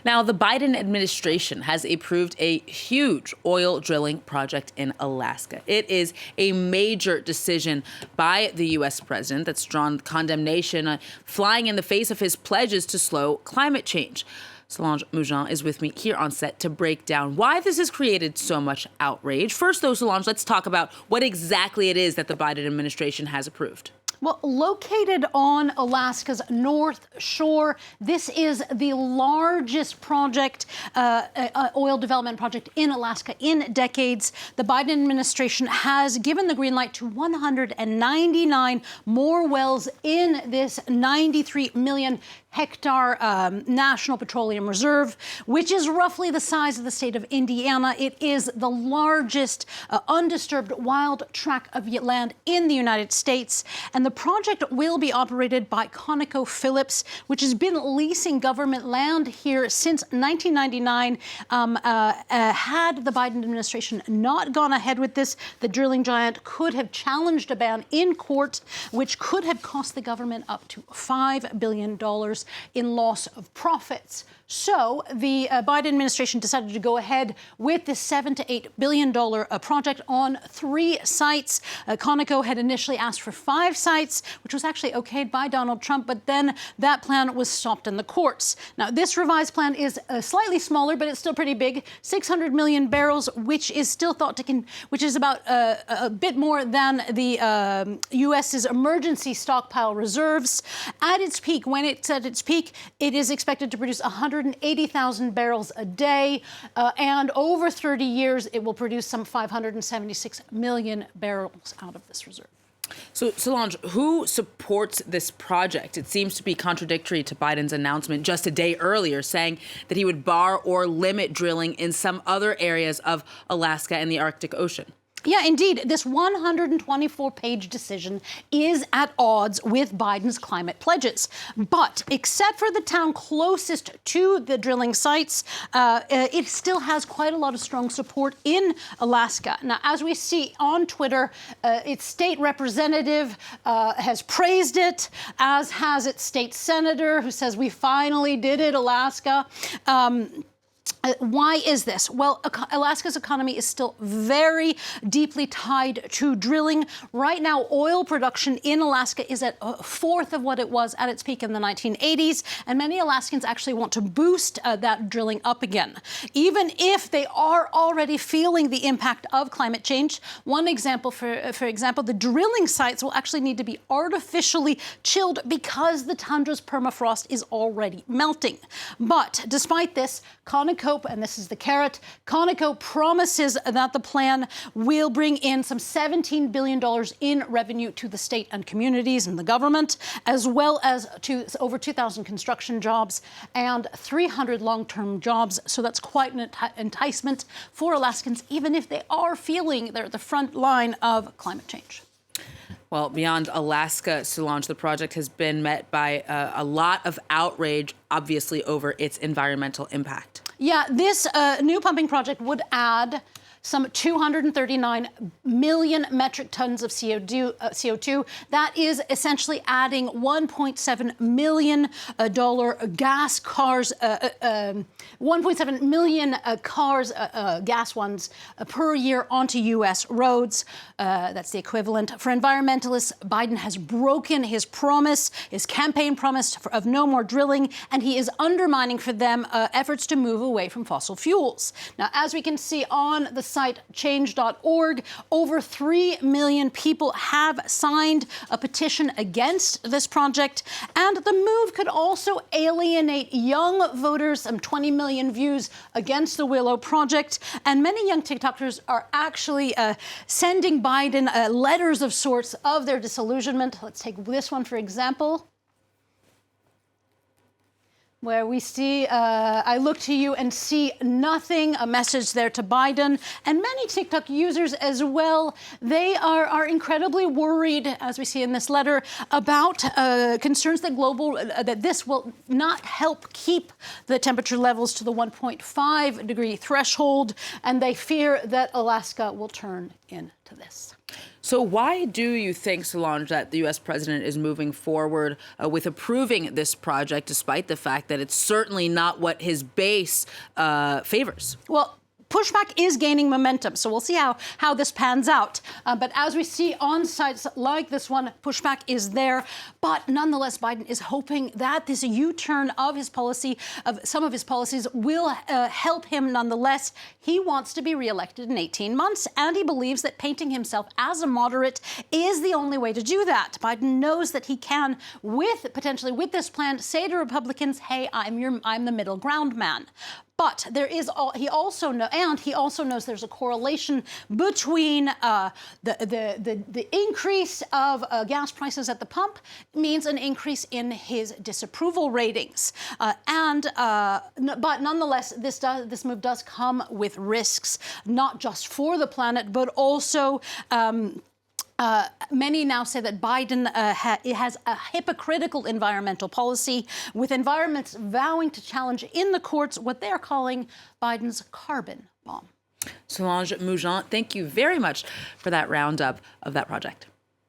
Now, the Biden administration has approved a huge oil drilling project in Alaska. It is a major decision by the U.S. president that's drawn condemnation, flying in the face of his pledges to slow climate change. Solange Mougin is with me here on set to break down why this has created so much outrage. First, though, Solange, let's talk about what exactly it is that the Biden administration has approved. Well, located on Alaska's North Shore, this is the largest project, oil development project in Alaska in decades. The Biden administration has given the green light to 199 more wells in this 93 million hectare National Petroleum Reserve, which is roughly the size of the state of Indiana. It is the largest undisturbed wild tract of land in the United States. And the project will be operated by ConocoPhillips, which has been leasing government land here since 1999. Had the Biden administration not gone ahead with this, the drilling giant could have challenged a ban in court, which could have cost the government up to $5 billion in loss of profits. So the Biden administration decided to go ahead with this $7 to $8 billion project on 3 sites. Conoco had initially asked for 5 sites, which was actually okayed by Donald Trump, but then that plan was stopped in the courts. Now, this revised plan is slightly smaller, but it's still pretty big, 600 million barrels, which is still thought to, which is about a bit more than the U.S.'s emergency stockpile reserves. At its peak, when it's at its peak, it is expected to produce 180,000 barrels a day, and over 30 years, it will produce some 576 million barrels out of this reserve. So, Solange, who supports this project? It seems to be contradictory to Biden's announcement just a day earlier, saying that he would bar or limit drilling in some other areas of Alaska and the Arctic Ocean. Yeah, indeed. This 124-page decision is at odds with Biden's climate pledges. But except for the town closest to the drilling sites, it still has quite a lot of strong support in Alaska. Now, as we see on Twitter, its state representative has praised it, as has its state senator, who says, "We finally did it, Alaska." Why is this? Well, Alaska's economy is still very deeply tied to drilling. Right now, oil production in Alaska is at a fourth of what it was at its peak in the 1980s, and many Alaskans actually want to boost that drilling up again, even if they are already feeling the impact of climate change. One example, for example, the drilling sites will actually need to be artificially chilled because the tundra's permafrost is already melting. But despite this, Conoco, and this is the carrot, Conoco promises that the plan will bring in some $17 billion in revenue to the state and communities and the government, as well as to over 2,000 construction jobs and 300 long-term jobs. So that's quite an enticement for Alaskans, even if they are feeling they're at the front line of climate change. Well, beyond Alaska, Solange, the project has been met by a lot of outrage, obviously, over its environmental impact. Yeah, this new pumping project would add some 239 million metric tons of CO2. That is essentially adding $1.7 million gas cars, 1.7 million cars, gas ones, per year onto U.S. roads. That's the equivalent. For environmentalists, Biden has broken his promise, his campaign promise of no more drilling, and he is undermining for them efforts to move away from fossil fuels. Now, as we can see on the site change.org, over 3 million people have signed a petition against this project, and the move could also alienate young voters. Some 20 million views against the Willow project, and many young TikTokers are actually sending Biden letters of sorts of their disillusionment. Let's take this one, for example, where we see, I look to you and see nothing, a message there to Biden. And many TikTok users as well, they are incredibly worried, as we see in this letter, about concerns that this will not help keep the temperature levels to the 1.5 degree threshold, and they fear that Alaska will turn into this. So why do you think, Solange, that the U.S. president is moving forward with approving this project, despite the fact that it's certainly not what his base favors? Well, pushback is gaining momentum, so we'll see how this pans out. But as we see on sites like this one, pushback is there. But nonetheless, Biden is hoping that this U-turn of his policy, of some of his policies, will help him nonetheless. He wants to be reelected in 18 months, and he believes that painting himself as a moderate is the only way to do that. Biden knows that he can, potentially with this plan, say to Republicans, "Hey, I'm the middle ground man." But he also knows there's a correlation between the increase of gas prices at the pump means an increase in his disapproval ratings, but nonetheless, this move does come with risks, not just for the planet, but also. Many now say that Biden has a hypocritical environmental policy, with environments vowing to challenge in the courts what they're calling Biden's carbon bomb. Solange Mougin, thank you very much for that roundup of that project.